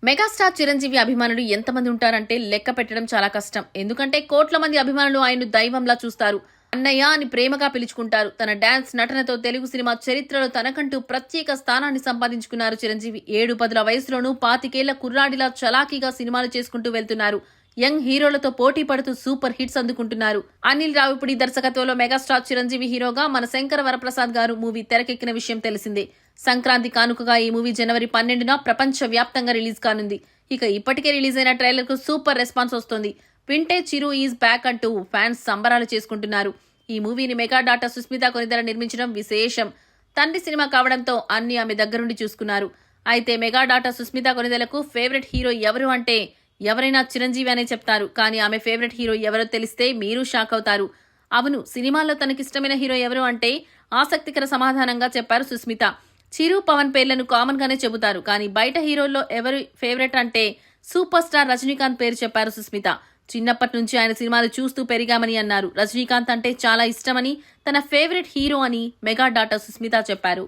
Megastar Chiranjeevi అభిమానులు ఎంతమంది ఉంటారంటే లెక్క పెట్టడం చాలా కష్టం. ఎందుకంటే కోట్ల మంది అభిమానులు ఆయన్ను దైవంలా చూస్తారు. అన్నయ్య అని ప్రేమగా పిలుచుకుంటారు. తన డాన్స్ నటనతో తెలుగు సినిమా చరిత్రలో తనకంటూ ప్రత్యేక స్థానాన్ని సంపాదించుకున్నారు చిరంజీవి. 7-10 వయసులోనూ 25 కుర్రాడిలా చలాకీగా సినిమాలు చేసుకుంటూ వెళ్తున్నారు. యంగ్ హీరోలతో పోటీ పడుతూ సూపర్ హిట్స్ అందుకుంటున్నారు. అనిల్ రావిపూడి దర్శకత్వంలో మెగాస్టార్ చిరంజీవి హీరోగా మన శంకర వరప్రసాద్ గారు మూవీ తెరకెక్కిన విషయం తెలిసిందే. సంక్రాంతి కానుకగా ఈ మూవీ జనవరి 12న ప్రపంచ వ్యాప్తంగా రిలీజ్ కానుంది. ఇక ఇప్పటికే రిలీజ్ అయిన ట్రైలర్ కు సూపర్ రెస్పాన్స్ వస్తోంది. వింటే చిరు ఈజ్ బ్యాక్ అంటూ ఫ్యాన్స్ సంబరాలు చేసుకుంటున్నారు. ఈ మూవీని మెగా డాటర్ సుస్మిత కొనిదల నిర్మించడం విశేషం. తండ్రి సినిమా కావడంతో అన్ని ఆమె దగ్గరుండి చూసుకున్నారు. అయితే మెగా డాటర్ సుస్మిత కొనిదలకు ఫేవరెట్ హీరో ఎవరు అంటే ఎవరైనా చిరంజీవి అనే చెప్తారు. కానీ ఆమె ఫేవరెట్ హీరో ఎవరో తెలిస్తే మీరు షాక్ అవుతారు. అవును, సినిమాల్లో తనకిష్టమైన హీరో ఎవరు అంటే ఆసక్తికర సమాధానంగా చెప్పారు సుస్మిత. చిరు, పవన్ పేర్లను కామన్ గానే చెబుతారు. కానీ బయట హీరోల్లో ఎవరు ఫేవరెట్ అంటే సూపర్ స్టార్ రజనీకాంత్ పేరు చెప్పారు సుస్మిత. చిన్నప్పటి నుంచి ఆయన సినిమాలు చూస్తూ పెరిగామని అన్నారు. రజనీకాంత్ అంటే చాలా ఇష్టమని, తన ఫేవరెట్ హీరో అని మెగా డాటర్ సుస్మిత చెప్పారు.